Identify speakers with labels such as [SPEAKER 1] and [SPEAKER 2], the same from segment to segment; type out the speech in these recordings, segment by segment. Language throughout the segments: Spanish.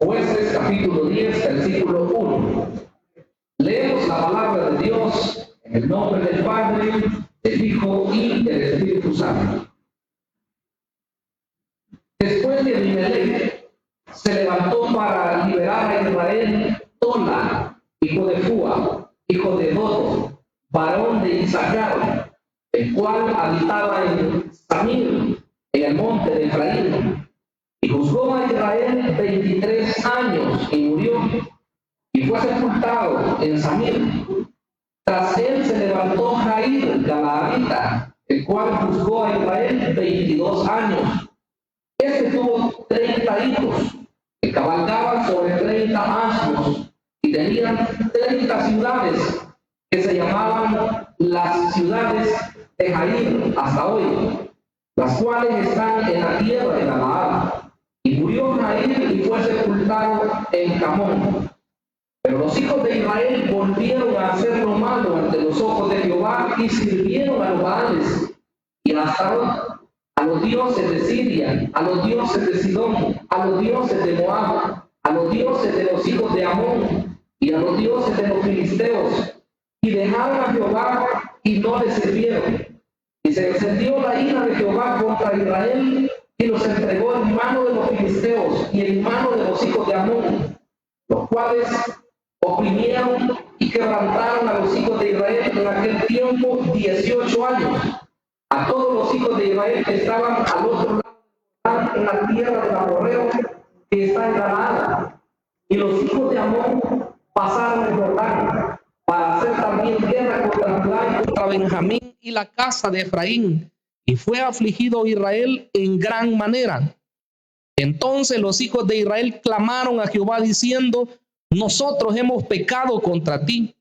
[SPEAKER 1] Jueces capítulo 10, versículo 1. Leemos la palabra de Dios en el nombre del Padre, del Hijo y del Espíritu Santo. Después de Abimelech, se levantó para liberar a Israel Tola, hijo de Fua, hijo de Dodo, varón de Isaacar, el cual habitaba en Samir, en el monte de Efraín, y juzgó a Israel 23 años y murió, y fue sepultado en Samir. Tras él se levantó Jair, Galaadita, el cual juzgó a Israel 22 años. Este tuvo 30 hijos, que cabalgaban sobre 30 asnos, y tenían 30 ciudades, que se llamaban las ciudades de Jair hasta hoy, las cuales están en la tierra de Galaad. Y murió Jair y fue sepultado en Camón. Pero los hijos de Israel volvieron a hacer lo malo ante los ojos de Jehová y sirvieron a los Baales y a Astarot, a los dioses de Siria, a los dioses de Sidón, a los dioses de Moab, a los dioses de los hijos de Amón y a los dioses de los filisteos, y dejaron a Jehová y no le sirvieron. Y se encendió la ira de Jehová contra Israel y los entregó en mano de los filisteos y en mano de los hijos de Amón, los cuales oprimieron y quebrantaron a los hijos de Israel en aquel tiempo 18 años. A todos los hijos de Israel que estaban al otro lado, en la tierra del amorreo que está en Galaad. Y los hijos de Amón pasaron el Jordán para hacer también guerra contra Judá y contra Benjamín y la casa de Efraín. Y fue afligido Israel en gran manera. Entonces los hijos de Israel clamaron a Jehová diciendo: nosotros hemos pecado contra ti,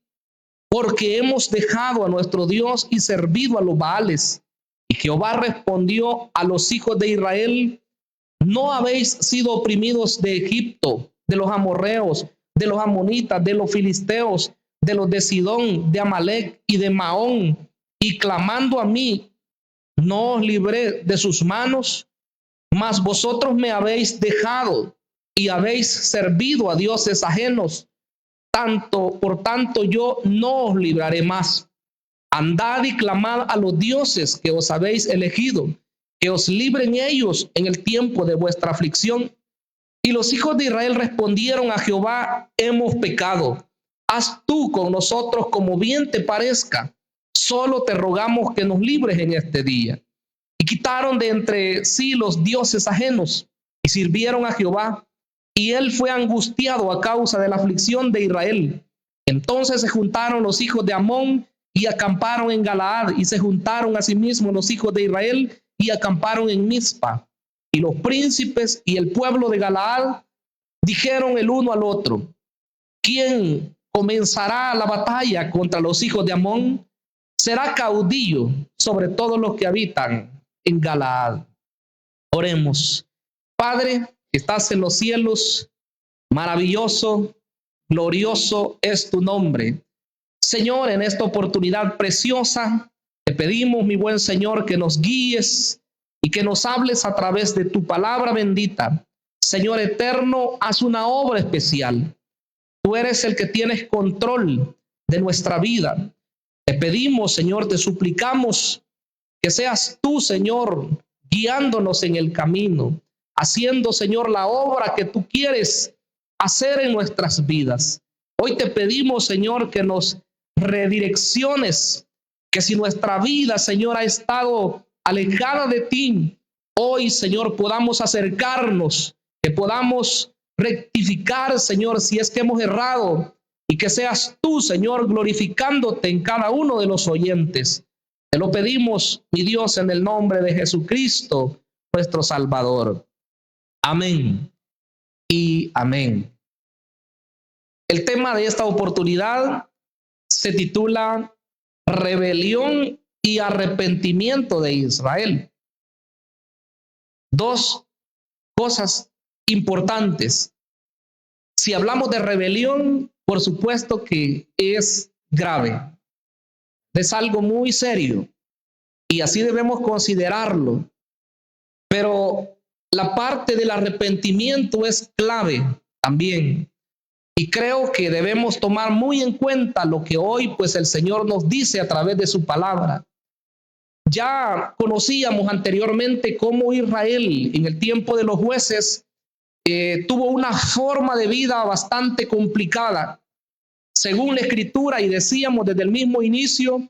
[SPEAKER 1] porque hemos dejado a nuestro Dios y servido a los Baales. Y Jehová respondió a los hijos de Israel: no habéis sido oprimidos de Egipto, de los amorreos, de los amonitas, de los filisteos, de los de Sidón, de Amalec y de Maón, y clamando a mí, no os libré de sus manos, mas vosotros me habéis dejado y habéis servido a dioses ajenos. Por tanto yo no os libraré más. Andad y clamad a los dioses que os habéis elegido, que os libren ellos en el tiempo de vuestra aflicción. Y los hijos de Israel respondieron a Jehová: hemos pecado. Haz tú con nosotros como bien te parezca. Solo te rogamos que nos libres en este día. Y quitaron de entre sí los dioses ajenos y sirvieron a Jehová. Y él fue angustiado a causa de la aflicción de Israel. Entonces se juntaron los hijos de Amón y acamparon en Galaad, y se juntaron asimismo los hijos de Israel y acamparon en Mizpa. Y los príncipes y el pueblo de Galaad dijeron el uno al otro: ¿quién comenzará la batalla contra los hijos de Amón? Será caudillo sobre todos los que habitan en Galaad. Oremos. Padre, que estás en los cielos, maravilloso, glorioso es tu nombre. Señor, en esta oportunidad preciosa, te pedimos, mi buen Señor, que nos guíes y que nos hables a través de tu palabra bendita. Señor eterno, haz una obra especial. Tú eres el que tienes control de nuestra vida. Te pedimos, Señor, te suplicamos que seas tú, Señor, guiándonos en el camino, haciendo, Señor, la obra que tú quieres hacer en nuestras vidas. Hoy te pedimos, Señor, que nos redirecciones, que si nuestra vida, Señor, ha estado alejada de ti, hoy, Señor, podamos acercarnos, que podamos rectificar, Señor, si es que hemos errado, y que seas tú, Señor, glorificándote en cada uno de los oyentes. Te lo pedimos, mi Dios, en el nombre de Jesucristo, nuestro Salvador. Amén y amén. El tema de esta oportunidad se titula Rebelión y arrepentimiento de Israel. Dos cosas importantes. Si hablamos de rebelión, por supuesto que es grave. Es algo muy serio y así debemos considerarlo. Pero la parte del arrepentimiento es clave, también. Y creo que debemos tomar muy en cuenta lo que hoy pues el Señor nos dice a través de su palabra. Ya conocíamos anteriormente cómo Israel en el tiempo de los jueces tuvo una forma de vida bastante complicada. Según la Escritura, y decíamos desde el mismo inicio,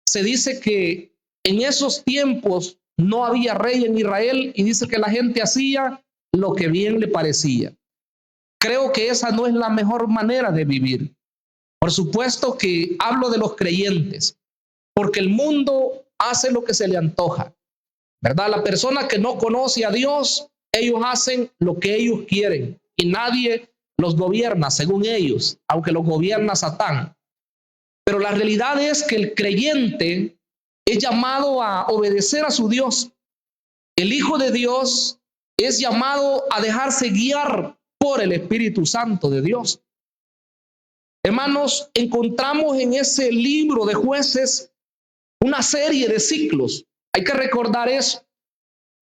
[SPEAKER 1] se dice que en esos tiempos no había rey en Israel y dice que la gente hacía lo que bien le parecía. Creo que esa no es la mejor manera de vivir. Por supuesto que hablo de los creyentes, porque el mundo hace lo que se le antoja, ¿verdad? La persona que no conoce a Dios, ellos hacen lo que ellos quieren y nadie los gobierna según ellos, aunque los gobierna Satán. Pero la realidad es que el creyente es llamado a obedecer a su Dios. El Hijo de Dios es llamado a dejarse guiar por el Espíritu Santo de Dios. Hermanos, encontramos en ese libro de Jueces una serie de ciclos. Hay que recordar eso.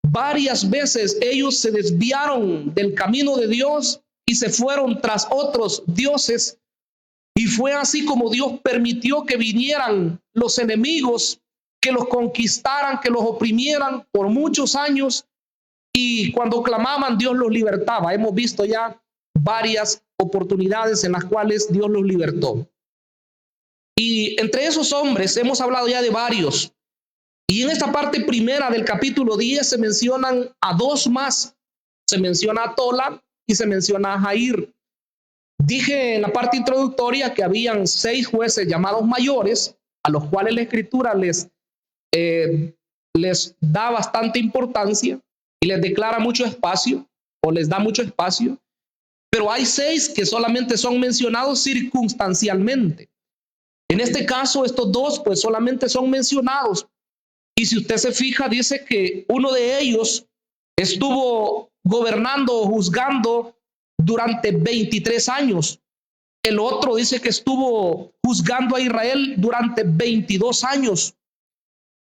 [SPEAKER 1] Varias veces ellos se desviaron del camino de Dios y se fueron tras otros dioses. Y fue así como Dios permitió que vinieran los enemigos, que los conquistaran, que los oprimieran por muchos años. Y cuando clamaban, Dios los libertaba. Hemos visto ya varias oportunidades en las cuales Dios los libertó. Y entre esos hombres hemos hablado ya de varios. Y en esta parte primera del capítulo 10 se mencionan a dos más. Se menciona a Tola y se menciona a Jair. Dije en la parte introductoria que habían 6 jueces llamados mayores, a los cuales la Escritura les da bastante importancia y les declara mucho espacio, o les da mucho espacio. Pero hay 6 que solamente son mencionados circunstancialmente. En este caso, estos 2 pues solamente son mencionados. Y si usted se fija, dice que uno de ellos estuvo gobernando o juzgando durante 23 años. El otro dice que estuvo juzgando a Israel durante 22 años.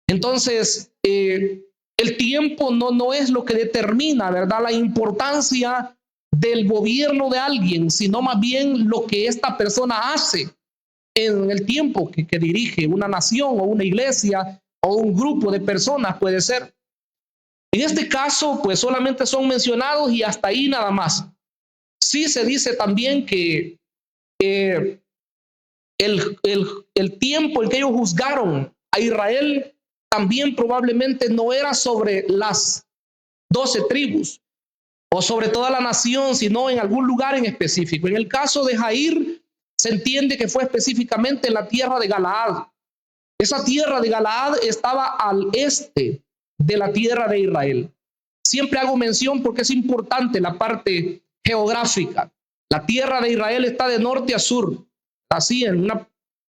[SPEAKER 1] Entonces, el tiempo no es lo que determina, ¿verdad?, la importancia del gobierno de alguien, sino más bien lo que esta persona hace en el tiempo que dirige una nación o una iglesia o un grupo de personas, puede ser. En este caso, pues solamente son mencionados y hasta ahí nada más. Sí se dice también que el tiempo en que ellos juzgaron a Israel también probablemente no era sobre las 12 tribus o sobre toda la nación, sino en algún lugar en específico. En el caso de Jair, se entiende que fue específicamente en la tierra de Galaad. Esa tierra de Galaad estaba al este de la tierra de Israel. Siempre hago mención porque es importante la parte geográfica. La tierra de Israel está de norte a sur, así en una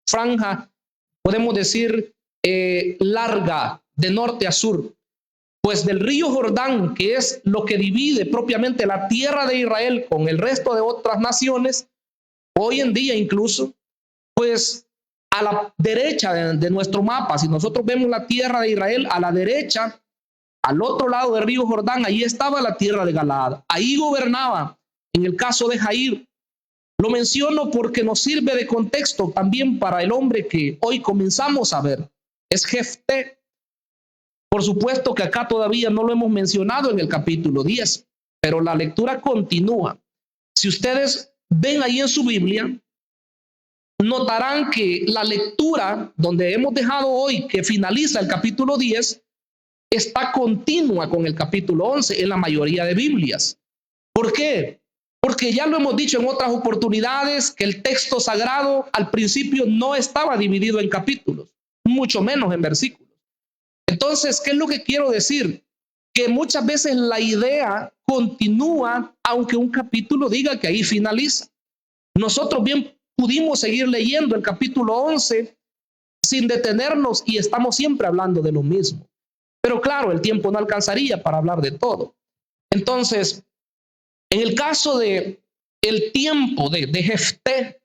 [SPEAKER 1] franja, podemos decir, larga, de norte a sur. Pues del río Jordán, que es lo que divide propiamente la tierra de Israel con el resto de otras naciones, hoy en día incluso, pues a la derecha de nuestro mapa, si nosotros vemos la tierra de Israel, a la derecha, al otro lado del río Jordán, ahí estaba la tierra de Galaad. Ahí gobernaba, en el caso de Jair. Lo menciono porque nos sirve de contexto también para el hombre que hoy comenzamos a ver. Es Jefté. Por supuesto que acá todavía no lo hemos mencionado en el capítulo 10, pero la lectura continúa. Si ustedes ven ahí en su Biblia, notarán que la lectura donde hemos dejado hoy, que finaliza el capítulo 10, está continua con el capítulo 11 en la mayoría de Biblias. ¿Por qué? Porque ya lo hemos dicho en otras oportunidades que el texto sagrado al principio no estaba dividido en capítulos, mucho menos en versículos. Entonces, ¿qué es lo que quiero decir? Que muchas veces la idea continúa aunque un capítulo diga que ahí finaliza. Nosotros bien pudimos seguir leyendo el capítulo 11 sin detenernos y estamos siempre hablando de lo mismo. Pero claro, el tiempo no alcanzaría para hablar de todo. Entonces, en el caso de el tiempo de Jefté,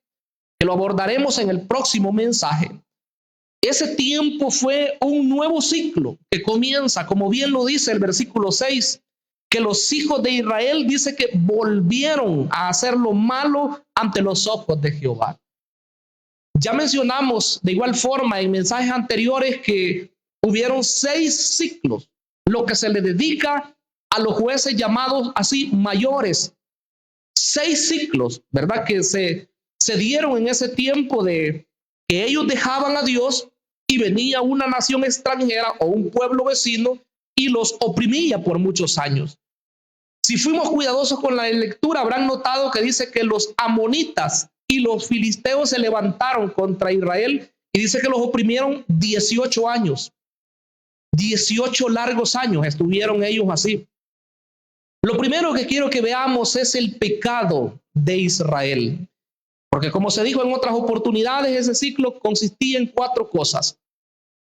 [SPEAKER 1] que lo abordaremos en el próximo mensaje, ese tiempo fue un nuevo ciclo que comienza, como bien lo dice el versículo 6, que los hijos de Israel dice que volvieron a hacer lo malo ante los ojos de Jehová. Ya mencionamos de igual forma en mensajes anteriores que hubieron 6 ciclos, lo que se le dedica a los jueces llamados así mayores. 6 ciclos, ¿verdad? Que se dieron en ese tiempo de que ellos dejaban a Dios y venía una nación extranjera o un pueblo vecino y los oprimía por muchos años. Si fuimos cuidadosos con la lectura, habrán notado que dice que los amonitas y los filisteos se levantaron contra Israel y dice que los oprimieron 18 años. 18 largos años estuvieron ellos así. Lo primero que quiero que veamos es el pecado de Israel. Porque como se dijo en otras oportunidades, ese ciclo consistía en 4 cosas.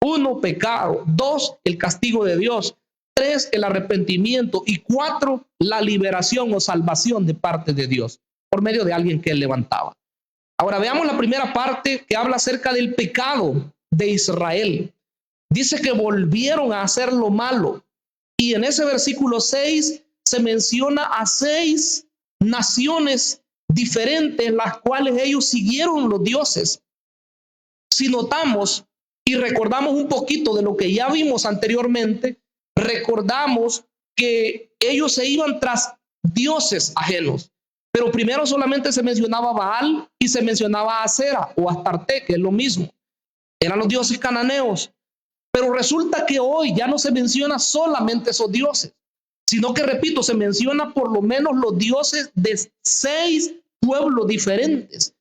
[SPEAKER 1] 1, pecado. 2, el castigo de Dios. 3, el arrepentimiento. Y 4, la liberación o salvación de parte de Dios por medio de alguien que él levantaba. Ahora veamos la primera parte que habla acerca del pecado de Israel. Dice que volvieron a hacer lo malo. Y en ese versículo 6 se menciona a 6 naciones diferentes, las cuales ellos siguieron los dioses. Si notamos y recordamos un poquito de lo que ya vimos anteriormente, recordamos que ellos se iban tras dioses ajenos. Pero primero solamente se mencionaba Baal y se mencionaba Acera o Astarte, que es lo mismo. Eran los dioses cananeos. Pero resulta que hoy ya no se menciona solamente esos dioses, sino que, repito, se menciona por lo menos los dioses de 6 pueblos diferentes.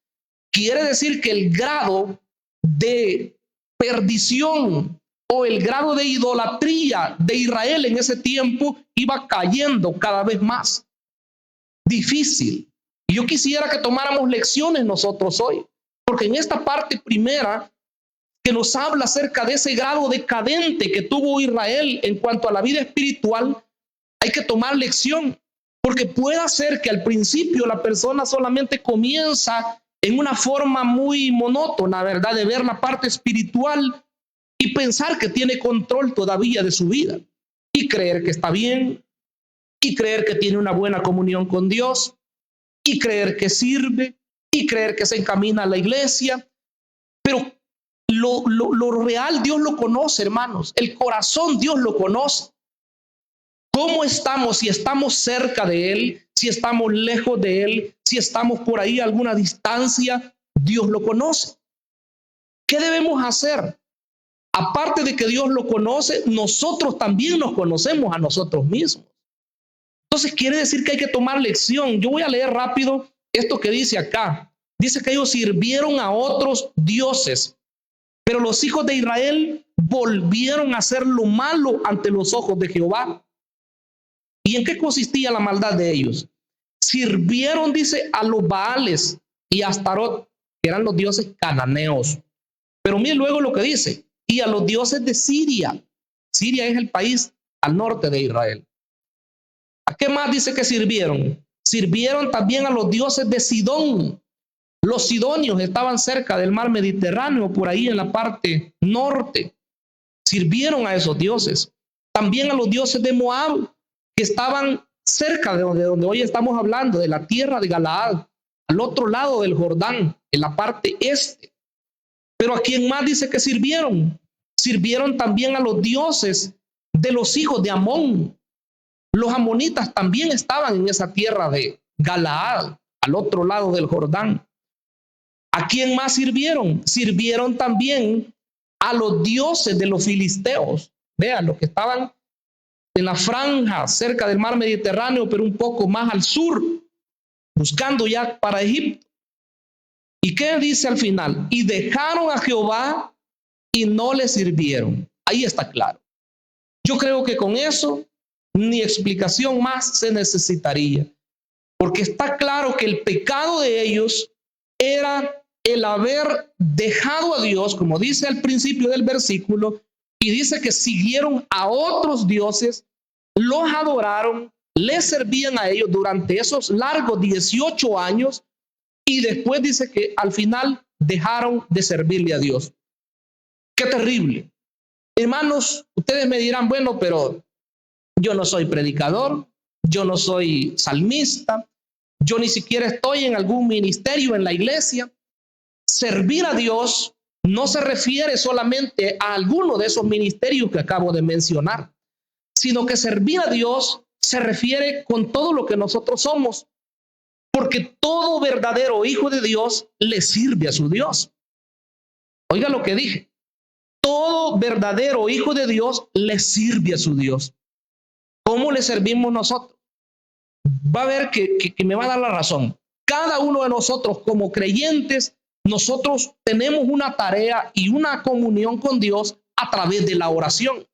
[SPEAKER 1] Quiere decir que el grado de perdición o el grado de idolatría de Israel en ese tiempo iba cayendo cada vez más. Difícil. Y yo quisiera que tomáramos lecciones nosotros hoy, porque en esta parte primera que nos habla acerca de ese grado decadente que tuvo Israel en cuanto a la vida espiritual, hay que tomar lección, porque puede ser que al principio la persona solamente comienza en una forma muy monótona, ¿verdad?, de ver la parte espiritual y pensar que tiene control todavía de su vida y creer que está bien y creer que tiene una buena comunión con Dios y creer que sirve y creer que se encamina a la iglesia. Pero lo real Dios lo conoce, hermanos. El corazón Dios lo conoce. ¿Cómo estamos? Si estamos cerca de Él, si estamos lejos de Él, si estamos por ahí a alguna distancia, Dios lo conoce. ¿Qué debemos hacer? Aparte de que Dios lo conoce, nosotros también nos conocemos a nosotros mismos. Entonces quiere decir que hay que tomar lección. Yo voy a leer rápido esto que dice acá. Dice que ellos sirvieron a otros dioses, pero los hijos de Israel volvieron a hacer lo malo ante los ojos de Jehová. ¿Y en qué consistía la maldad de ellos? Sirvieron, dice, a los Baales y a Astarot, que eran los dioses cananeos. Pero miren luego lo que dice, y a los dioses de Siria. Siria es el país al norte de Israel. ¿A qué más dice que sirvieron? Sirvieron también a los dioses de Sidón. Los sidonios estaban cerca del mar Mediterráneo, por ahí en la parte norte. Sirvieron a esos dioses. También a los dioses de Moab, que estaban cerca de donde hoy estamos hablando, de la tierra de Galaad, al otro lado del Jordán, en la parte este. Pero ¿a quién más dice que sirvieron? Sirvieron también a los dioses de los hijos de Amón. Los amonitas también estaban en esa tierra de Galaad, al otro lado del Jordán. ¿A quién más sirvieron? Sirvieron también a los dioses de los filisteos. Vean, los que estaban en la franja cerca del mar Mediterráneo, pero un poco más al sur, buscando ya para Egipto. ¿Y qué dice al final? Y dejaron a Jehová y no le sirvieron. Ahí está claro. Yo creo que con eso ni explicación más se necesitaría, porque está claro que el pecado de ellos era el haber dejado a Dios, como dice al principio del versículo, y dice que siguieron a otros dioses, los adoraron, les servían a ellos durante esos largos 18 años, y después dice que al final dejaron de servirle a Dios. ¡Qué terrible! Hermanos, ustedes me dirán, bueno, pero yo no soy predicador,
[SPEAKER 2] yo no soy salmista, yo ni siquiera estoy en algún ministerio en la iglesia. Servir a Dios no se refiere solamente a alguno de esos ministerios que acabo de mencionar, sino que servir a Dios se refiere con todo lo que nosotros somos, porque todo verdadero hijo de Dios le sirve a su Dios. Oiga lo que dije, todo verdadero hijo de Dios le sirve a su Dios. ¿Cómo le servimos nosotros? Va a ver que me va a dar la razón. Cada uno de nosotros como creyentes, nosotros tenemos una tarea y una comunión con Dios a través de la oración.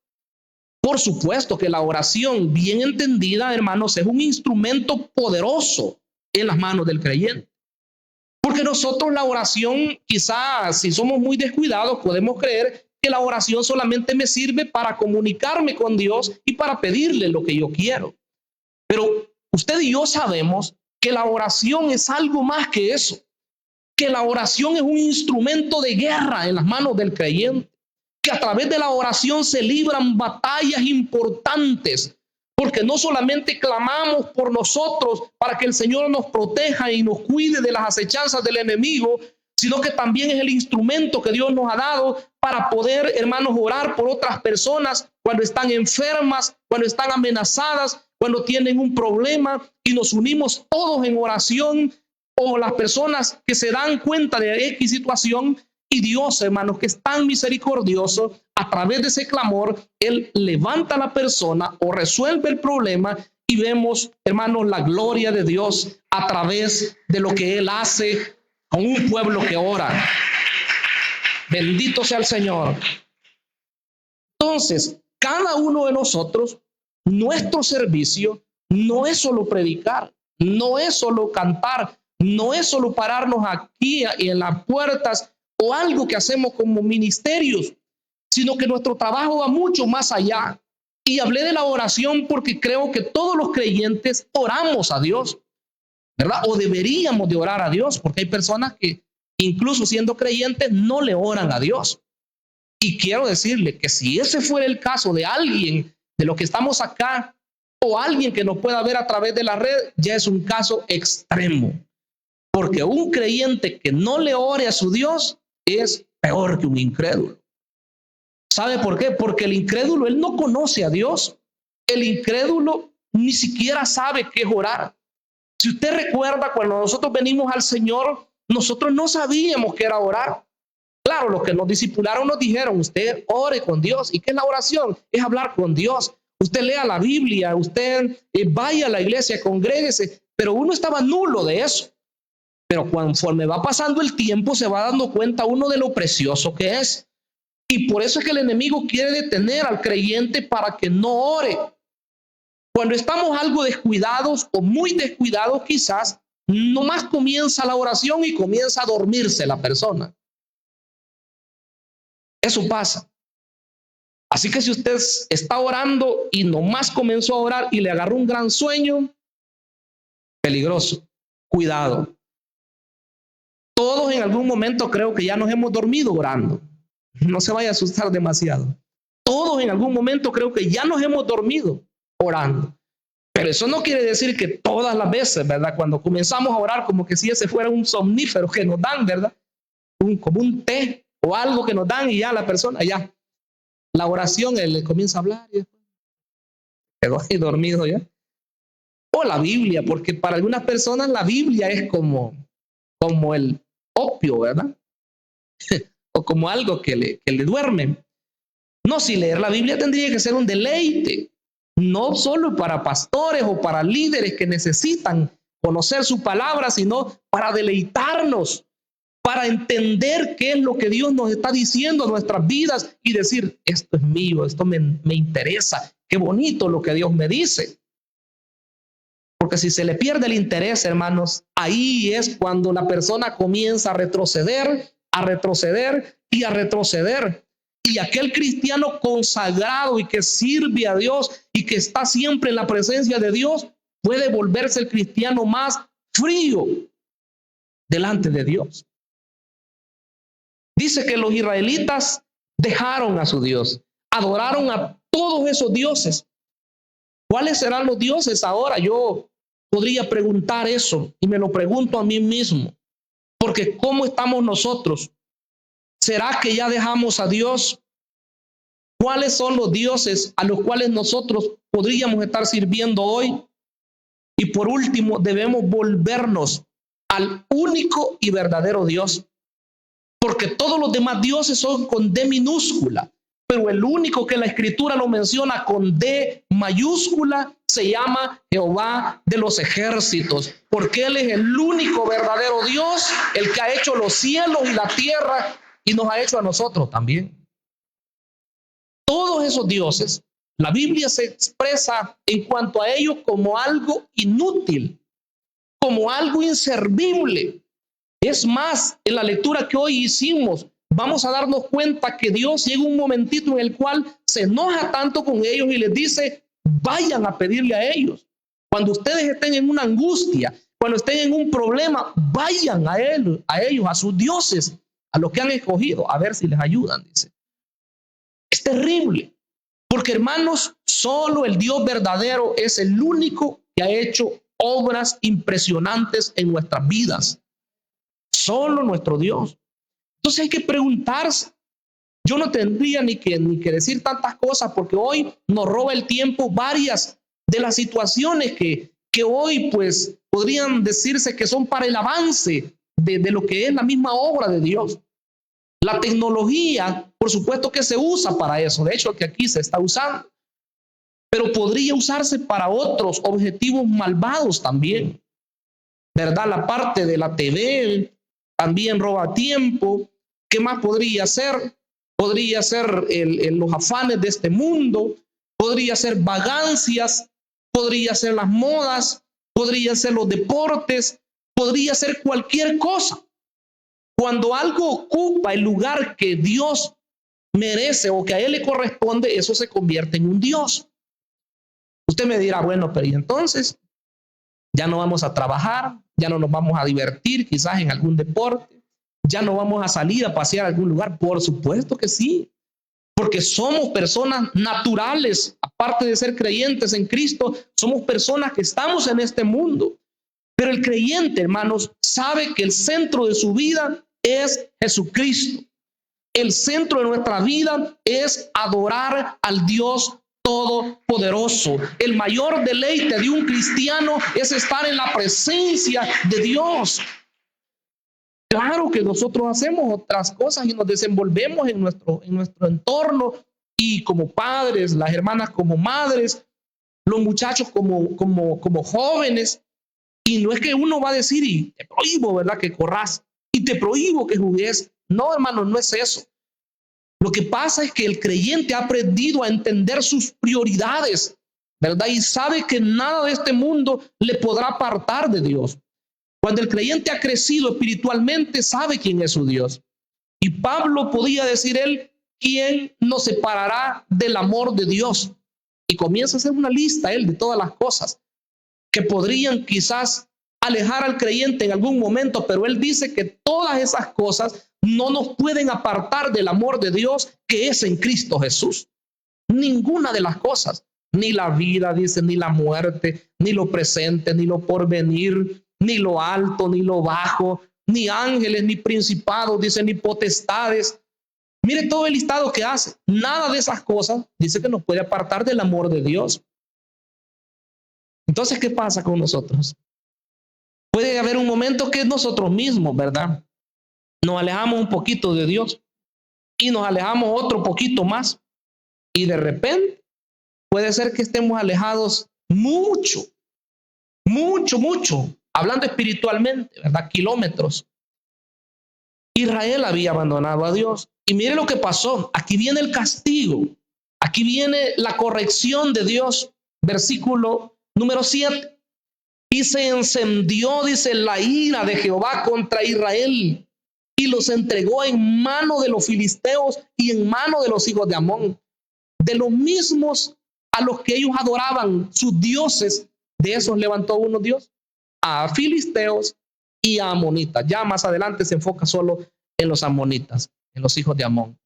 [SPEAKER 2] Por supuesto que la oración, bien entendida, hermanos, es un instrumento poderoso en las manos del creyente. Porque nosotros la oración, quizás si somos muy descuidados, podemos creer que la oración solamente me sirve para comunicarme con Dios y para pedirle lo que yo quiero. Pero usted y yo sabemos que la oración es algo más que eso, que la oración es un instrumento de guerra en las manos del creyente, que a través de la oración se libran batallas importantes, porque no solamente clamamos por nosotros para que el Señor nos proteja y nos cuide de las acechanzas del enemigo, sino que también es el instrumento que Dios nos ha dado para poder, hermanos, orar por otras personas cuando están enfermas, cuando están amenazadas, cuando tienen un problema, y nos unimos todos en oración, o las personas que se dan cuenta de X situación, y Dios, hermanos, que es tan misericordioso, a través de ese clamor, Él levanta a la persona o resuelve el problema, y vemos, hermanos, la gloria de Dios a través de lo que Él hace con un pueblo que ora. Bendito sea el Señor. Entonces, cada uno de nosotros, nuestro servicio no es solo predicar, no es solo cantar, no es solo pararnos aquí en las puertas o algo que hacemos como ministerios, sino que nuestro trabajo va mucho más allá. Y hablé de la oración porque creo que todos los creyentes oramos a Dios, ¿verdad? O deberíamos de orar a Dios, porque hay personas que incluso siendo creyentes no le oran a Dios. Y quiero decirle que si ese fuera el caso de alguien de los que estamos acá o alguien que nos pueda ver a través de la red, ya es un caso extremo. Porque un creyente que no le ore a su Dios es peor que un incrédulo. ¿Sabe por qué? Porque el incrédulo, él no conoce a Dios. El incrédulo ni siquiera sabe qué es orar. Si usted recuerda, cuando nosotros venimos al Señor, nosotros no sabíamos qué era orar. Claro, los que nos discipularon nos dijeron, usted ore con Dios. ¿Y qué es la oración? Es hablar con Dios. Usted lea la Biblia, usted vaya a la iglesia, congréguese, pero uno estaba nulo de eso. Pero conforme va pasando el tiempo, se va dando cuenta uno de lo precioso que es. Y por eso es que el enemigo quiere detener al creyente para que no ore. Cuando estamos algo descuidados o muy descuidados quizás, nomás comienza la oración y comienza a dormirse la persona. Eso pasa. Así que si usted está orando y nomás comenzó a orar y le agarró un gran sueño, peligroso, cuidado. Todos en algún momento creo que ya nos hemos dormido orando. No se vaya a asustar demasiado. Todos en algún momento creo que ya nos hemos dormido orando. Pero eso no quiere decir que todas las veces, ¿verdad? Cuando comenzamos a orar como que si ese fuera un somnífero que nos dan, ¿verdad? Como un té o algo que nos dan y ya la persona, ya. La oración, él le comienza a hablar y después quedó ahí dormido ya. O la Biblia, porque para algunas personas la Biblia es como el opio, ¿verdad? O como algo que le duerme. No, si leer la Biblia tendría que ser un deleite, no solo para pastores o para líderes que necesitan conocer su palabra, sino para deleitarnos, para entender qué es lo que Dios nos está diciendo a nuestras vidas y decir, esto es mío, esto me interesa, qué bonito lo que Dios me dice. Porque si se le pierde el interés, hermanos, ahí es cuando la persona comienza a retroceder, a retroceder y a retroceder. Y aquel cristiano consagrado y que sirve a Dios y que está siempre en la presencia de Dios, puede volverse el cristiano más frío delante de Dios. Dice que los israelitas dejaron a su Dios, adoraron a todos esos dioses. ¿Cuáles serán los dioses ahora? Yo podría preguntar eso y me lo pregunto a mí mismo, porque ¿cómo estamos nosotros? ¿Será que ya dejamos a Dios? ¿Cuáles son los dioses a los cuales nosotros podríamos estar sirviendo hoy? Y por último, debemos volvernos al único y verdadero Dios, porque todos los demás dioses son con D minúscula, pero el único que la Escritura lo menciona con D mayúscula se llama Jehová de los ejércitos, porque Él es el único verdadero Dios, el que ha hecho los cielos y la tierra y nos ha hecho a nosotros también. Todos esos dioses, la Biblia se expresa en cuanto a ellos como algo inútil, como algo inservible. Es más, en la lectura que hoy hicimos, vamos a darnos cuenta que Dios llega un momentito en el cual se enoja tanto con ellos y les dice, vayan a pedirle a ellos. Cuando ustedes estén en una angustia, cuando estén en un problema, vayan a ellos, a sus dioses, a los que han escogido, a ver si les ayudan, dice. Es terrible, porque hermanos, solo el Dios verdadero es el único que ha hecho obras impresionantes en nuestras vidas. Solo nuestro Dios. Entonces hay que preguntarse. Yo no tendría ni que decir tantas cosas, porque hoy nos roba el tiempo varias de las situaciones que hoy pues podrían decirse que son para el avance de lo que es la misma obra de Dios. La tecnología, por supuesto que se usa para eso, de hecho que aquí se está usando, pero podría usarse para otros objetivos malvados también, ¿verdad? La parte de la TV también roba tiempo. ¿Qué más podría ser? Podría ser los afanes de este mundo, podría ser vagancias, podría ser las modas, podría ser los deportes, podría ser cualquier cosa. Cuando algo ocupa el lugar que Dios merece o que a Él le corresponde, eso se convierte en un Dios. Usted me dirá, bueno, pero ¿y entonces? Ya no vamos a trabajar, ya no nos vamos a divertir quizás en algún deporte, ya no vamos a salir a pasear a algún lugar. Por supuesto que sí, porque somos personas naturales, aparte de ser creyentes en Cristo, somos personas que estamos en este mundo. Pero el creyente, hermanos, sabe que el centro de su vida es Jesucristo. El centro de nuestra vida es adorar al Dios Todopoderoso. El mayor deleite de un cristiano es estar en la presencia de Dios. Claro que nosotros hacemos otras cosas y nos desenvolvemos en nuestro entorno, y como padres, las hermanas como madres, los muchachos como jóvenes. Y no es que uno va a decir, y te prohíbo, ¿verdad?, que corras, y te prohíbo que jugues. No, hermano, no es eso. Lo que pasa es que el creyente ha aprendido a entender sus prioridades, ¿verdad? Y sabe que nada de este mundo le podrá apartar de Dios. Cuando el creyente ha crecido espiritualmente, sabe quién es su Dios. Y Pablo podía decir él, ¿quién nos separará del amor de Dios? Y comienza a hacer una lista él de todas las cosas que podrían quizás alejar al creyente en algún momento, pero él dice que todas esas cosas no nos pueden apartar del amor de Dios que es en Cristo Jesús. Ninguna de las cosas, ni la vida, dice, ni la muerte, ni lo presente, ni lo porvenir, ni lo alto, ni lo bajo, ni ángeles, ni principados, dice, ni potestades. Mire todo el listado que hace. Nada de esas cosas dice que nos puede apartar del amor de Dios. Entonces, ¿qué pasa con nosotros? Puede haber un momento que nosotros mismos, ¿verdad?, nos alejamos un poquito de Dios y nos alejamos otro poquito más, y de repente puede ser que estemos alejados mucho, hablando espiritualmente, ¿verdad?, kilómetros. Israel había abandonado a Dios, y mire lo que pasó. Aquí viene el castigo, aquí viene la corrección de Dios. Versículo número 7. Y se encendió, dice, la ira de Jehová contra Israel, y los entregó en mano de los filisteos y en mano de los hijos de Amón, de los mismos a los que ellos adoraban, sus dioses. De esos levantó uno Dios, a filisteos y a amonitas. Ya más adelante se enfoca solo en los amonitas, en los hijos de Amón.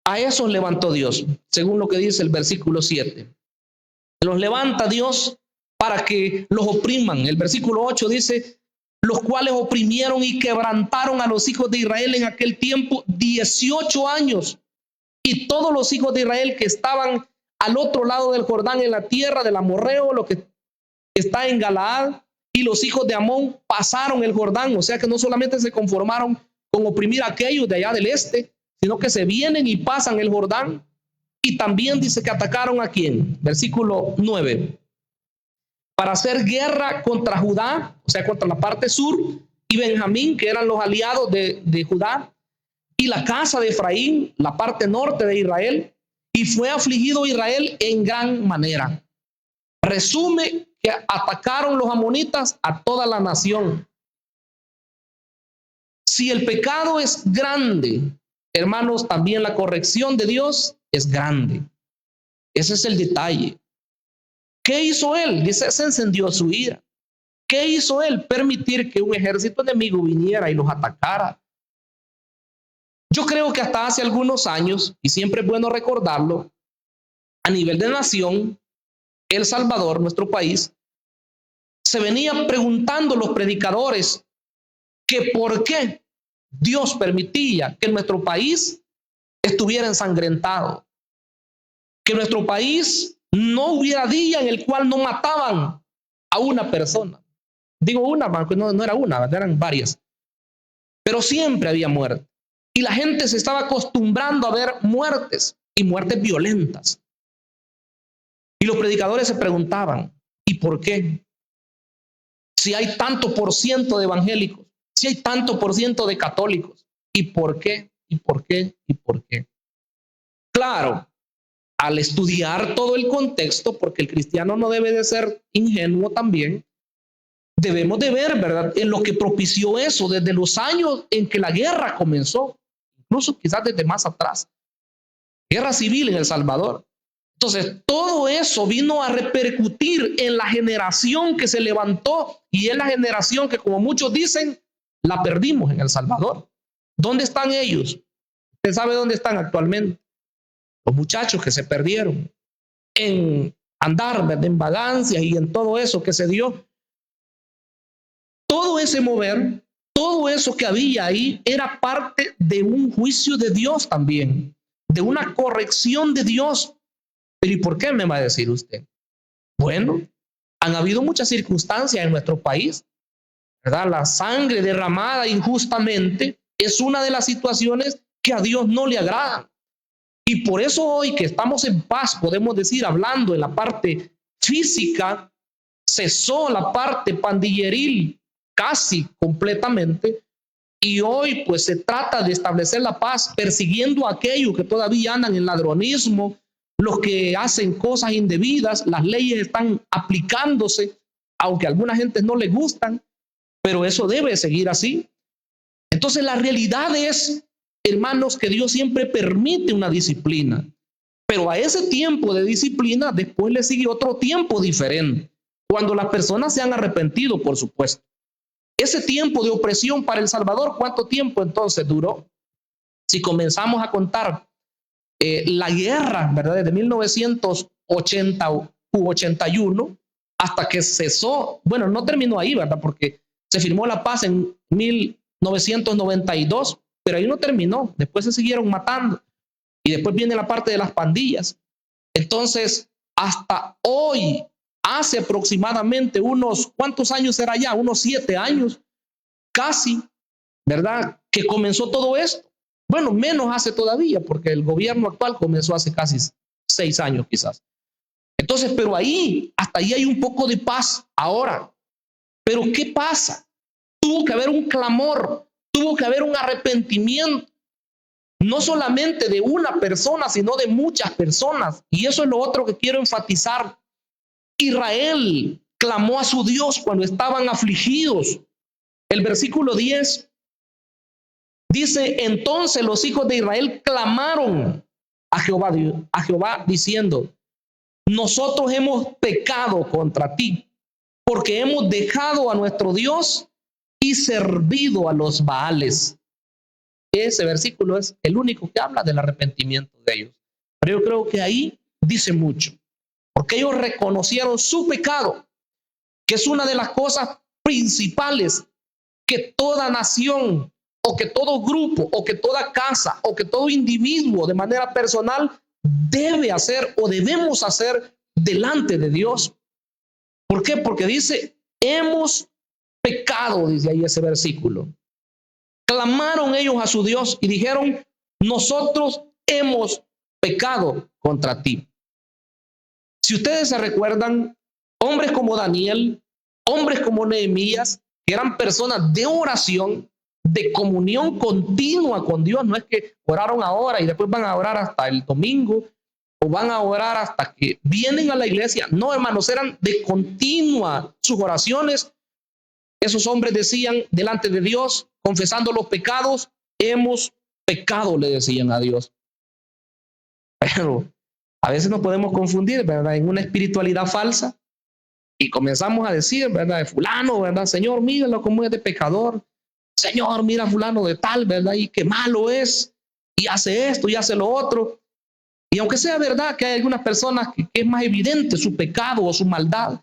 [SPEAKER 2] A esos levantó Dios, según lo que dice el versículo 7. Los levanta Dios para que los opriman. El versículo 8 dice, los cuales oprimieron y quebrantaron a los hijos de Israel en aquel tiempo 18 años. Y todos los hijos de Israel que estaban al otro lado del Jordán, en la tierra del amorreo, lo que está en Galaad, y los hijos de Amón pasaron el Jordán. O sea que no solamente se conformaron con oprimir a aquellos de allá del este, sino que se vienen y pasan el Jordán. Y también dice que atacaron a quién. Versículo 9. Para hacer guerra contra Judá, o sea, contra la parte sur, y Benjamín, que eran los aliados de Judá, y la casa de Efraín, la parte norte de Israel, y fue afligido Israel en gran manera. Resume que atacaron los amonitas a toda la nación. Si el pecado es grande, hermanos, también la corrección de Dios es grande. Ese es el detalle. ¿Qué hizo él? Dice, se encendió su ira. ¿Qué hizo él? Permitir que un ejército enemigo viniera y los atacara. Yo creo que hasta hace algunos años, y siempre es bueno recordarlo, a nivel de nación, El Salvador, nuestro país, se venía preguntando los predicadores que por qué Dios permitía que nuestro país estuviera ensangrentado, que nuestro país no hubiera día en el cual no mataban a una persona. Digo una, porque no era una, eran varias, pero siempre había muerte. Y la gente se estaba acostumbrando a ver muertes, y muertes violentas. Y los predicadores se preguntaban, ¿y por qué? Si hay tanto por ciento de evangélicos, si hay tanto por ciento de católicos, ¿y por qué? ¿Y por qué? ¿Y por qué? Claro, al estudiar todo el contexto, porque el cristiano no debe de ser ingenuo también, debemos de ver, ¿verdad?, en lo que propició eso desde los años en que la guerra comenzó, incluso quizás desde más atrás, guerra civil en El Salvador. Entonces, todo eso vino a repercutir en la generación que se levantó, y es la generación que, como muchos dicen, la perdimos en El Salvador. ¿Dónde están ellos? ¿Usted sabe dónde están actualmente? Los muchachos que se perdieron en andar, ¿verdad?, en vagancias y en todo eso que se dio. Todo ese mover, todo eso que había ahí era parte de un juicio de Dios también, de una corrección de Dios. Pero ¿y por qué, me va a decir usted? Bueno, han habido muchas circunstancias en nuestro país, ¿verdad? La sangre derramada injustamente es una de las situaciones que a Dios no le agradan. Y por eso hoy que estamos en paz, podemos decir, hablando en la parte física, cesó la parte pandilleril casi completamente, y hoy pues se trata de establecer la paz persiguiendo a aquellos que todavía andan en ladronismo, los que hacen cosas indebidas. Las leyes están aplicándose, aunque a alguna gente no le gustan, pero eso debe seguir así. Entonces la realidad es, hermanos, que Dios siempre permite una disciplina, pero a ese tiempo de disciplina después le sigue otro tiempo diferente, cuando las personas se han arrepentido, por supuesto. Ese tiempo de opresión para El Salvador, ¿cuánto tiempo entonces duró? Si comenzamos a contar la guerra, ¿verdad?, desde 1980 u 81 hasta que cesó. Bueno, no terminó ahí, ¿verdad?, porque se firmó la paz en 1992, pero ahí no terminó. Después se siguieron matando, y después viene la parte de las pandillas. Entonces, hasta hoy, hace aproximadamente unos, ¿cuántos años será ya? Unos 7 años, casi, ¿verdad?, que comenzó todo esto. Bueno, menos hace todavía, porque el gobierno actual comenzó hace casi 6 años quizás. Entonces, pero ahí, hasta ahí hay un poco de paz ahora. Pero ¿qué pasa? Tuvo que haber un clamor, tuvo que haber un arrepentimiento, no solamente de una persona, sino de muchas personas. Y eso es lo otro que quiero enfatizar. Israel clamó a su Dios cuando estaban afligidos. El versículo 10 dice, entonces los hijos de Israel clamaron a Jehová diciendo, nosotros hemos pecado contra ti, porque hemos dejado a nuestro Dios y servido a los Baales. Ese versículo es el único que habla del arrepentimiento de ellos. Pero yo creo que ahí dice mucho. porque ellos reconocieron su pecado, que es una de las cosas principales que toda nación o que todo grupo o que toda casa o que todo individuo de manera personal debe hacer o debemos hacer delante de Dios. ¿Por qué? Porque dice, hemos pecado, dice ahí ese versículo. Clamaron ellos a su Dios y dijeron, nosotros hemos pecado contra ti. Si ustedes se recuerdan, hombres como Daniel, hombres como Nehemías, que eran personas de oración, de comunión continua con Dios, no es que oraron ahora y después van a orar hasta el domingo, o van a orar hasta que vienen a la iglesia. No, hermanos, eran de continua sus oraciones. Esos hombres decían delante de Dios, confesando los pecados, hemos pecado, le decían a Dios. Pero a veces nos podemos confundir, ¿verdad?, en una espiritualidad falsa y comenzamos a decir, ¿verdad?, de fulano, ¿verdad?, Señor, míralo como es de pecador. Señor, mira fulano de tal, ¿verdad?, y qué malo es, y hace esto y hace lo otro. Y aunque sea verdad que hay algunas personas que es más evidente su pecado o su maldad,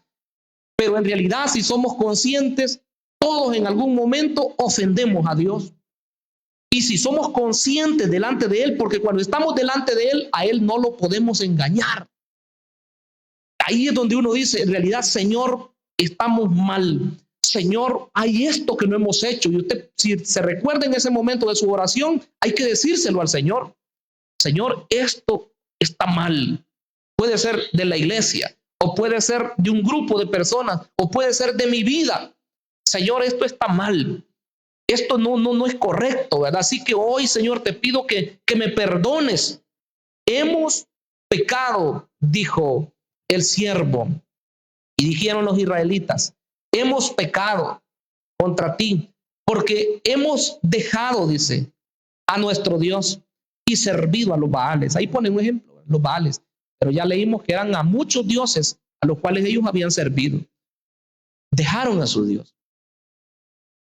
[SPEAKER 2] pero en realidad si somos conscientes, todos en algún momento ofendemos a Dios. Y si somos conscientes delante de Él, porque cuando estamos delante de Él, a Él no lo podemos engañar. Ahí es donde uno dice, en realidad, Señor, estamos mal. Señor, hay esto que no hemos hecho. Y usted, si se recuerda en ese momento de su oración, hay que decírselo al Señor. Señor, esto está mal. Puede ser de la iglesia, o puede ser de un grupo de personas, o puede ser de mi vida. Señor, esto está mal. Esto no es correcto, ¿verdad? Así que hoy, Señor, te pido que me perdones. Hemos pecado, dijo el siervo. Y dijeron los israelitas, hemos pecado contra ti, porque hemos dejado, dice, a nuestro Dios y servido a los Baales. Ahí pone un ejemplo, los Baales. Pero ya leímos que eran a muchos dioses a los cuales ellos habían servido. Dejaron a su Dios.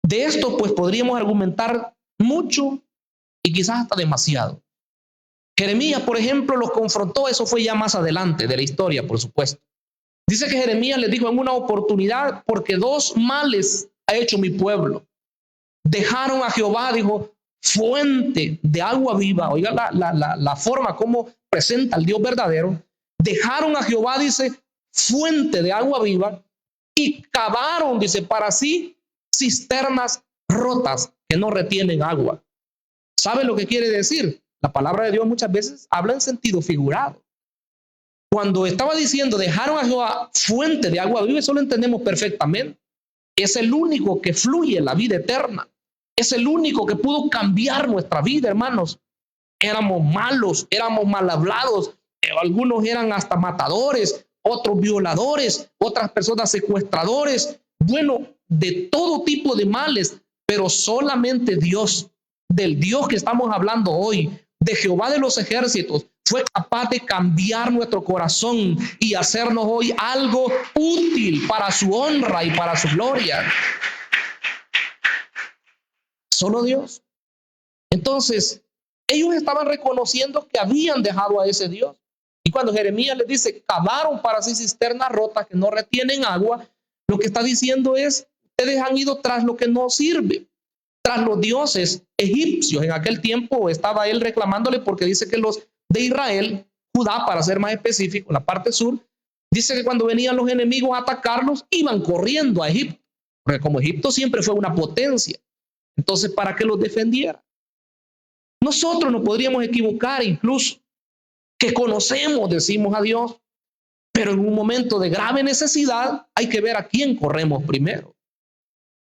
[SPEAKER 2] De esto, pues, podríamos argumentar mucho y quizás hasta demasiado. Jeremías, por ejemplo, los confrontó. Eso fue ya más adelante de la historia, por supuesto. Dice que Jeremías les dijo en una oportunidad, porque dos males ha hecho mi pueblo. Dejaron a Jehová, dijo, fuente de agua viva. Oiga la forma como presenta al Dios verdadero. Dejaron a Jehová, dice, fuente de agua viva, y cavaron, dice, para sí cisternas rotas que no retienen agua. ¿Sabe lo que quiere decir? La palabra de Dios muchas veces habla en sentido figurado. Cuando estaba diciendo dejaron a Jehová fuente de agua viva, eso lo entendemos perfectamente. Es el único que fluye la vida eterna. Es el único que pudo cambiar nuestra vida, hermanos. Éramos malos, éramos mal hablados, algunos eran hasta matadores, otros violadores, otras personas secuestradores. Bueno, de todo tipo de males, pero solamente Dios, del Dios que estamos hablando hoy, de Jehová de los ejércitos, fue capaz de cambiar nuestro corazón y hacernos hoy algo útil para su honra y para su gloria. Solo Dios. Entonces, ellos estaban reconociendo que habían dejado a ese Dios. Y cuando Jeremías les dice, cavaron para sí cisternas rotas que no retienen agua, lo que está diciendo es, ustedes han ido tras lo que no sirve, tras los dioses egipcios. En aquel tiempo estaba él reclamándole porque dice que los de Israel, Judá, para ser más específico, la parte sur, dice que cuando venían los enemigos a atacarlos, iban corriendo a Egipto, porque como Egipto siempre fue una potencia, entonces para que los defendiera. Nosotros nos podríamos equivocar incluso, que conocemos, decimos a Dios, pero en un momento de grave necesidad hay que ver a quién corremos primero,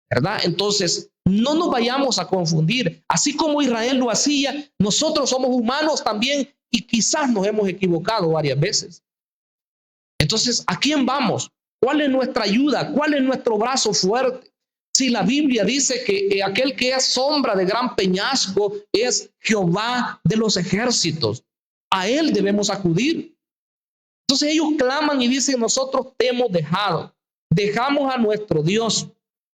[SPEAKER 2] ¿verdad? Entonces, no nos vayamos a confundir. Así como Israel lo hacía, nosotros somos humanos también y quizás nos hemos equivocado varias veces. Entonces, ¿a quién vamos? ¿Cuál es nuestra ayuda? ¿Cuál es nuestro brazo fuerte? Si la Biblia dice que aquel que es sombra de gran peñasco es Jehová de los ejércitos, a él debemos acudir. Entonces ellos claman y dicen, nosotros te hemos dejado, dejamos a nuestro Dios,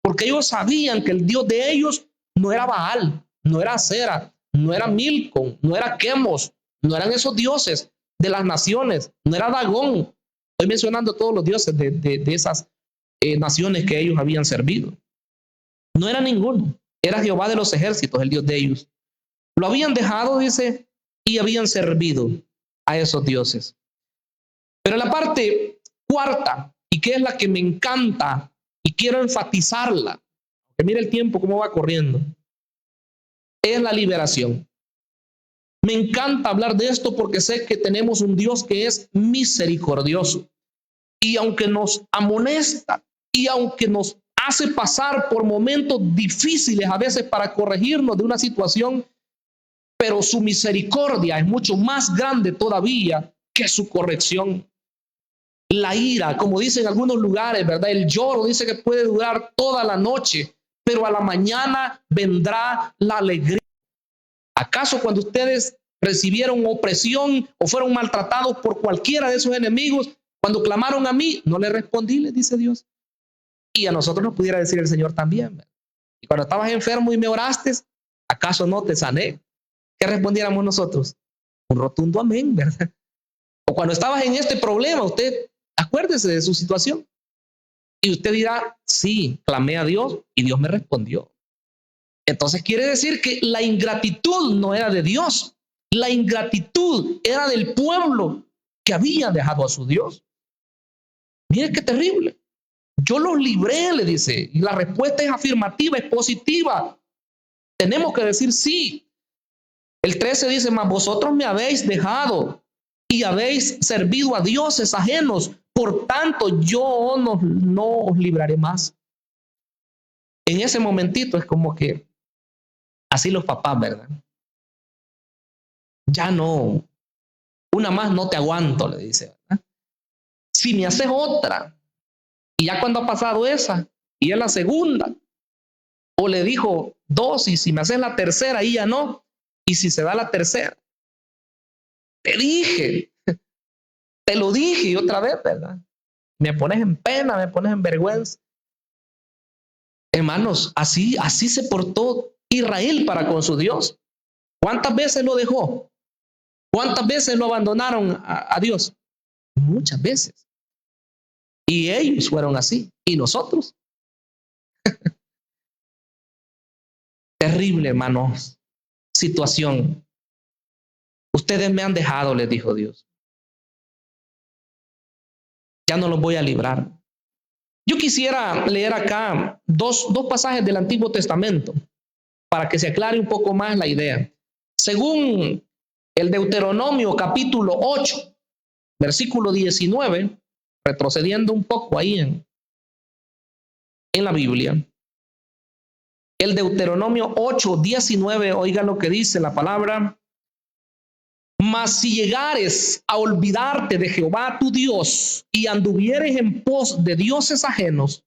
[SPEAKER 2] porque ellos sabían que el Dios de ellos no era Baal, no era Acera, no era Milcom, no era Quemos, no eran esos dioses de las naciones, no era Dagón, Estoy mencionando todos los dioses de esas naciones que ellos habían servido. No era ninguno. Era Jehová de los ejércitos, el Dios de ellos. Lo habían dejado, dice, y habían servido a esos dioses. Pero la parte cuarta, y que es la que me encanta, y quiero enfatizarla, que mire el tiempo cómo va corriendo, es la liberación. Me encanta hablar de esto porque sé que tenemos un Dios que es misericordioso. Y aunque nos amonesta, y aunque nos hace pasar por momentos difíciles a veces para corregirnos de una situación, pero su misericordia es mucho más grande todavía que su corrección. La ira, como dicen en algunos lugares, ¿verdad? El lloro dice que puede durar toda la noche, pero a la mañana vendrá la alegría. ¿Acaso cuando ustedes recibieron opresión o fueron maltratados por cualquiera de esos enemigos, cuando clamaron a mí, no le respondí, les dice Dios? Y a nosotros nos pudiera decir el Señor también, ¿verdad? Y cuando estabas enfermo y me oraste, ¿acaso no te sané? ¿Qué respondiéramos nosotros? Un rotundo amén, ¿verdad? O cuando estabas en este problema, usted acuérdese de su situación. Y usted dirá, sí, clamé a Dios y Dios me respondió. Entonces quiere decir que la ingratitud no era de Dios. La ingratitud era del pueblo que había dejado a su Dios. Mire qué terrible. Yo los libré, le dice. Y la respuesta es afirmativa, es positiva. Tenemos que decir sí. El 13 dice, mas vosotros me habéis dejado y habéis servido a dioses ajenos. Por tanto, yo no os libraré más. En ese momentito es como que así los papás, ¿verdad? Ya no. Una más no te aguanto, le dice, ¿verdad? Si me haces otra, y ya cuando ha pasado esa, y es la segunda, o le dijo dos, y si me haces la tercera, ahí ya no, y si se da la tercera, te dije, te lo dije y otra vez, ¿verdad? Me pones en pena, me pones en vergüenza. Hermanos, así se portó Israel para con su Dios. ¿Cuántas veces lo dejó? ¿Cuántas veces lo abandonaron a Dios? Muchas veces. Y ellos fueron así. ¿Y nosotros? Terrible, hermanos, situación. Ustedes me han dejado, les dijo Dios. Ya no los voy a librar. Yo quisiera leer acá dos pasajes del Antiguo Testamento para que se aclare un poco más la idea. Según el Deuteronomio capítulo 8, versículo 19, retrocediendo un poco ahí en la Biblia. El Deuteronomio 8, 19, oiga lo que dice la palabra. Mas si llegares a olvidarte de Jehová tu Dios y anduvieres en pos de dioses ajenos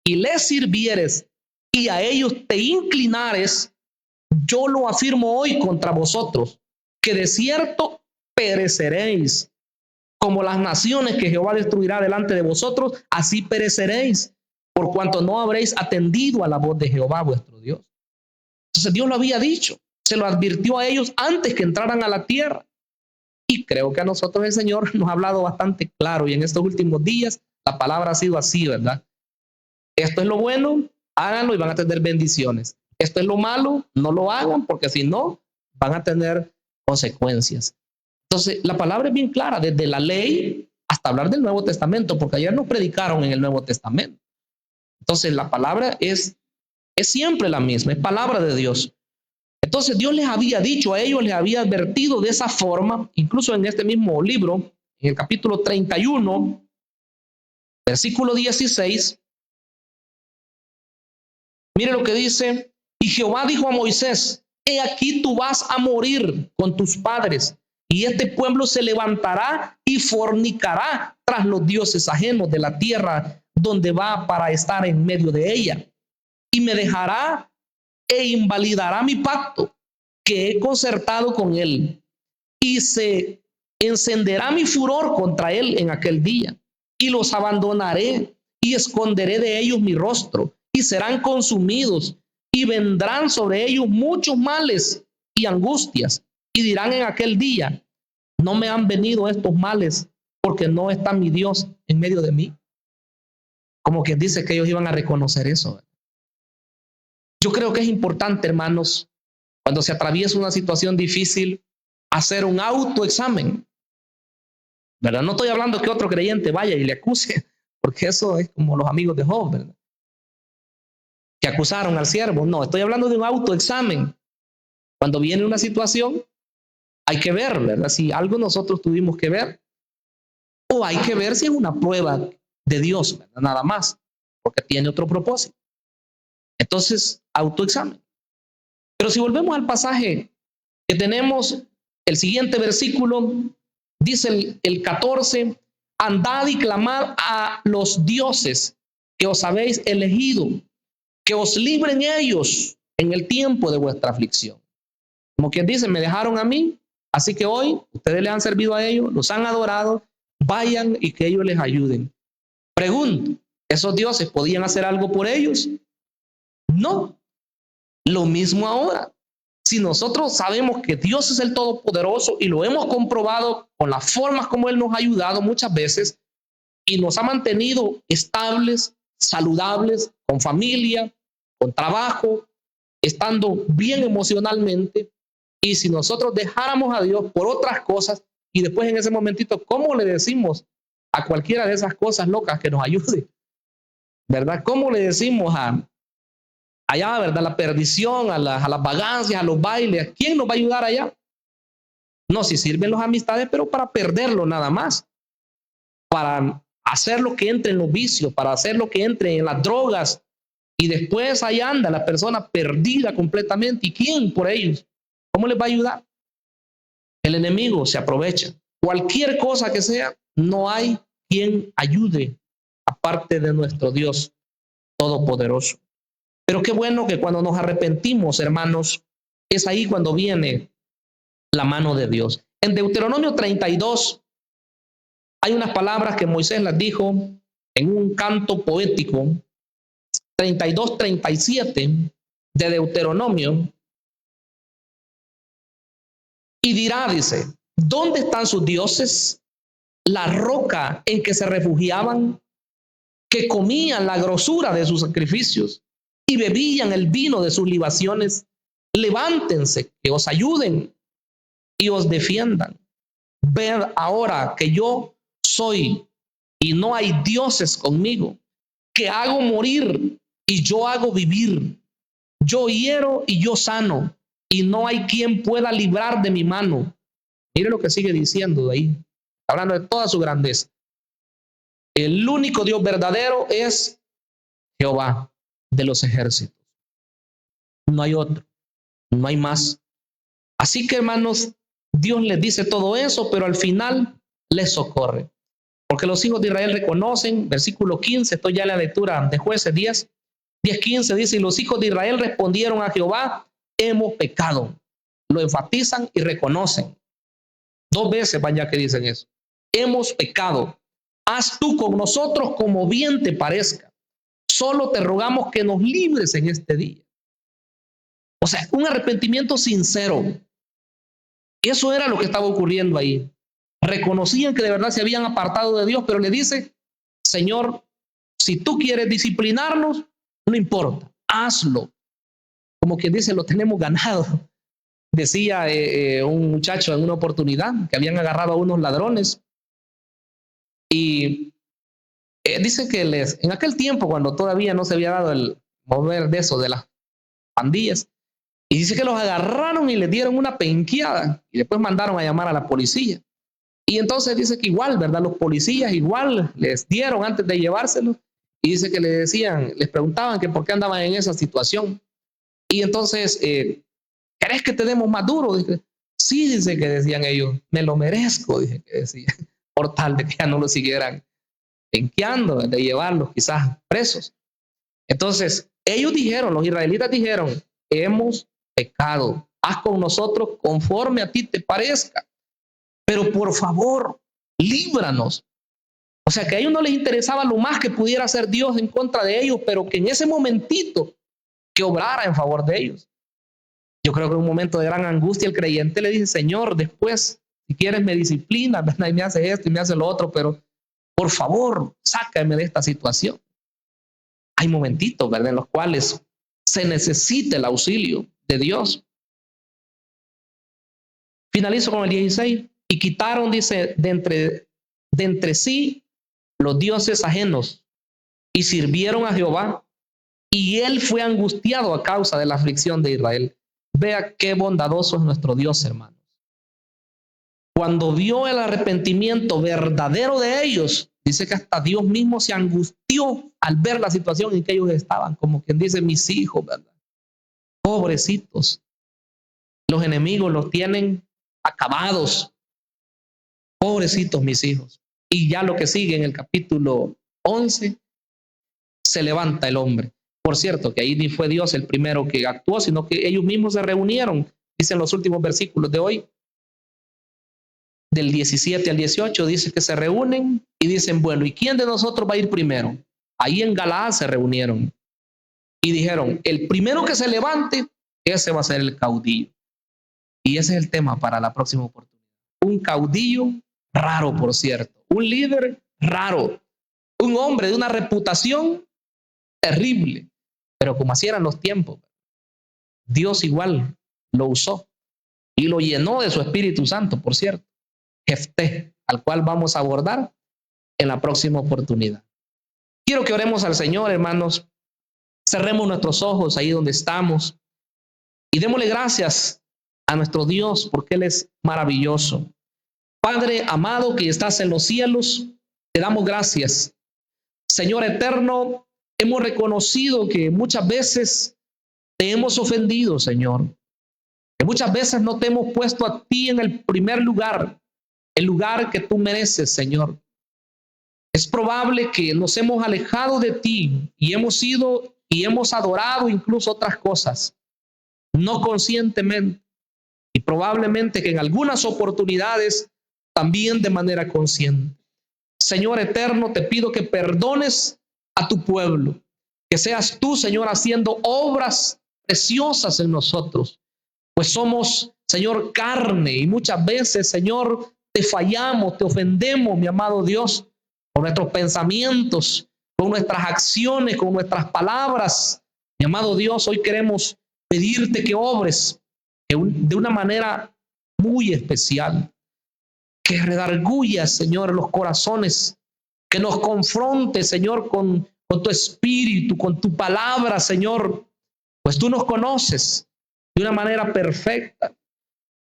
[SPEAKER 2] y les sirvieres y a ellos te inclinares, yo lo afirmo hoy contra vosotros, que de cierto pereceréis. Como las naciones que Jehová destruirá delante de vosotros, así pereceréis, por cuanto no habréis atendido a la voz de Jehová vuestro Dios. Entonces Dios lo había dicho, se lo advirtió a ellos antes que entraran a la tierra. Y creo que a nosotros el Señor nos ha hablado bastante claro, y en estos últimos días la palabra ha sido así, ¿verdad? Esto es lo bueno, háganlo y van a tener bendiciones. Esto es lo malo, no lo hagan, porque si no, van a tener consecuencias. Entonces, la palabra es bien clara, desde la ley hasta hablar del Nuevo Testamento, porque ayer nos predicaron en el Nuevo Testamento. Entonces, la palabra es siempre la misma, es palabra de Dios. Entonces, Dios les había dicho a ellos, les había advertido de esa forma, incluso en este mismo libro, en el capítulo 31, versículo 16. Mire lo que dice, y Jehová dijo a Moisés, he aquí tú vas a morir con tus padres, y este pueblo se levantará y fornicará tras los dioses ajenos de la tierra donde va para estar en medio de ella. Y me dejará e invalidará mi pacto que he concertado con él. Y se encenderá mi furor contra él en aquel día. Y los abandonaré y esconderé de ellos mi rostro. Y serán consumidos. Y vendrán sobre ellos muchos males y angustias. Y dirán en aquel día, no me han venido estos males porque no está mi Dios en medio de mí. Como quien dice que ellos iban a reconocer eso. Yo creo que es importante, hermanos, cuando se atraviesa una situación difícil, hacer un autoexamen, ¿verdad? No estoy hablando que otro creyente vaya y le acuse, porque eso es como los amigos de Job, ¿verdad? Que acusaron al siervo. No, estoy hablando de un autoexamen. Cuando viene una situación, hay que ver, ¿verdad? Si algo nosotros tuvimos que ver, o hay que ver si es una prueba de Dios, ¿verdad? Nada más, porque tiene otro propósito. Entonces, autoexamen. Pero si volvemos al pasaje que tenemos, el siguiente versículo, dice el 14, andad y clamad a los dioses que os habéis elegido, que os libren ellos en el tiempo de vuestra aflicción. Como quien dice, me dejaron a mí, así que hoy ustedes le han servido a ellos, los han adorado, vayan y que ellos les ayuden. Pregunto, ¿esos dioses podían hacer algo por ellos? No. Lo mismo ahora. Si nosotros sabemos que Dios es el Todopoderoso y lo hemos comprobado con las formas como Él nos ha ayudado muchas veces y nos ha mantenido estables, saludables, con familia, con trabajo, estando bien emocionalmente, y si nosotros dejáramos a Dios por otras cosas y después en ese momentito, ¿cómo le decimos a cualquiera de esas cosas locas que nos ayude? ¿Verdad? ¿Cómo le decimos allá, verdad, la perdición, a las vagancias, a los bailes? ¿Quién nos va a ayudar allá? No, si sirven las amistades, pero para perderlo nada más, para hacer lo que entre en los vicios, para hacer lo que entre en las drogas, y después ahí anda la persona perdida completamente. ¿Y quién por ellos? ¿Cómo les va a ayudar? El enemigo se aprovecha. Cualquier cosa que sea, no hay quien ayude aparte de nuestro Dios Todopoderoso. Pero qué bueno que cuando nos arrepentimos, hermanos, es ahí cuando viene la mano de Dios. En Deuteronomio 32 hay unas palabras que Moisés las dijo en un canto poético, 32-37 de Deuteronomio, y dirá, dice, ¿dónde están sus dioses? La roca en que se refugiaban, que comían la grosura de sus sacrificios y bebían el vino de sus libaciones. Levántense, que os ayuden y os defiendan. Ved ahora que yo soy y no hay dioses conmigo, que hago morir y yo hago vivir. Yo hiero y yo sano, y no hay quien pueda librar de mi mano. Mire lo que sigue diciendo de ahí, hablando de toda su grandeza. El único Dios verdadero es Jehová de los ejércitos. No hay otro, no hay más. Así que, hermanos, Dios les dice todo eso, pero al final les socorre. Porque los hijos de Israel reconocen, versículo 15, estoy ya en la lectura de Jueces 10:15 dice, y los hijos de Israel respondieron a Jehová, hemos pecado. Lo enfatizan y reconocen. 2 veces vaya que dicen eso. Hemos pecado. Haz tú con nosotros como bien te parezca. Solo te rogamos que nos libres en este día. O sea, un arrepentimiento sincero. Eso era lo que estaba ocurriendo ahí. Reconocían que de verdad se habían apartado de Dios, pero le dice, Señor, si tú quieres disciplinarnos, no importa, hazlo. Como quien dice, lo tenemos ganado. Decía un muchacho en una oportunidad que habían agarrado a unos ladrones y dice que en aquel tiempo, cuando todavía no se había dado el mover de eso, de las pandillas, y dice que los agarraron y les dieron una penqueada y después mandaron a llamar a la policía. Y entonces dice que igual, ¿verdad? Los policías igual les dieron antes de llevárselos y dice que les preguntaban que por qué andaban en esa situación. Y entonces, ¿querés que te demos más duro? Dice, sí, dice que decían ellos, me lo merezco, dice que decía, por tal de que ya no lo siguieran penqueando, de llevarlos quizás presos. Entonces, ellos dijeron, los israelitas dijeron, hemos pecado, haz con nosotros conforme a ti te parezca, pero por favor, líbranos. O sea, que a ellos no les interesaba lo más que pudiera hacer Dios en contra de ellos, pero que en ese momentito que obrara en favor de ellos. Yo creo que en un momento de gran angustia el creyente le dice, Señor, después, Si quieres me disciplina, ¿verdad? Y me hace esto y me hace lo otro, pero por favor, sácame de esta situación. Hay momentitos, ¿verdad?, en los cuales se necesita el auxilio de Dios. Finalizo con el 16. Y quitaron, dice, de entre sí los dioses ajenos y sirvieron a Jehová, y él fue angustiado a causa de la aflicción de Israel. Vea qué bondadoso es nuestro Dios, hermanos. Cuando vio el arrepentimiento verdadero de ellos, dice que hasta Dios mismo se angustió al ver la situación en que ellos estaban, como quien dice, mis hijos, ¿verdad? Pobrecitos. Los enemigos los tienen acabados. Pobrecitos mis hijos. Y ya lo que sigue en el capítulo 11, se levanta el hombre. Por cierto, que ahí ni fue Dios el primero que actuó, sino que ellos mismos se reunieron. Dicen los últimos versículos de hoy, del 17 al 18, dice que se reúnen y dicen, bueno, ¿y quién de nosotros va a ir primero? Ahí en Galaad se reunieron y dijeron, el primero que se levante, ese va a ser el caudillo. Y ese es el tema para la próxima oportunidad. Un caudillo raro, por cierto. Un líder raro. Un hombre de una reputación terrible. Pero como así eran los tiempos, Dios igual lo usó y lo llenó de su Espíritu Santo, por cierto. Jefté, al cual vamos a abordar en la próxima oportunidad. Quiero que oremos al Señor, hermanos. Cerremos nuestros ojos ahí donde estamos y démosle gracias a nuestro Dios porque Él es maravilloso. Padre amado que estás en los cielos, te damos gracias. Señor eterno, hemos reconocido que muchas veces te hemos ofendido, Señor. Que muchas veces no te hemos puesto a ti en el primer lugar, el lugar que tú mereces, Señor. Es probable que nos hemos alejado de ti y hemos ido y hemos adorado incluso otras cosas, no conscientemente, y probablemente que en algunas oportunidades también de manera consciente. Señor eterno, te pido que perdones a tu pueblo, que seas tú, Señor, haciendo obras preciosas en nosotros, pues somos, Señor, carne y muchas veces, Señor, te fallamos, te ofendemos, mi amado Dios, con nuestros pensamientos, con nuestras acciones, con nuestras palabras. Mi amado Dios, hoy queremos pedirte que obres de una manera muy especial, que redargullas, Señor, los corazones, que nos confrontes, Señor, con tu espíritu, con tu palabra, Señor, pues tú nos conoces de una manera perfecta.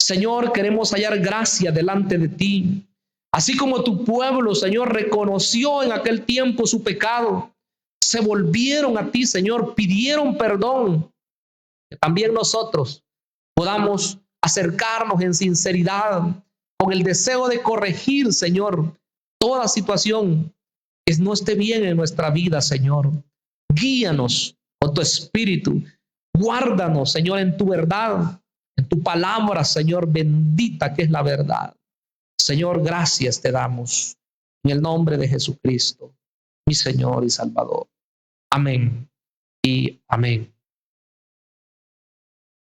[SPEAKER 2] Señor, queremos hallar gracia delante de ti. Así como tu pueblo, Señor, reconoció en aquel tiempo su pecado, se volvieron a ti, Señor, pidieron perdón. Que también nosotros podamos acercarnos en sinceridad, con el deseo de corregir, Señor, toda situación que no esté bien en nuestra vida, Señor. Guíanos con tu espíritu. Guárdanos, Señor, en tu verdad, en tu palabra, Señor, bendita que es la verdad. Señor, gracias te damos en el nombre de Jesucristo, mi Señor y Salvador. Amén y amén.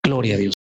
[SPEAKER 2] Gloria a Dios.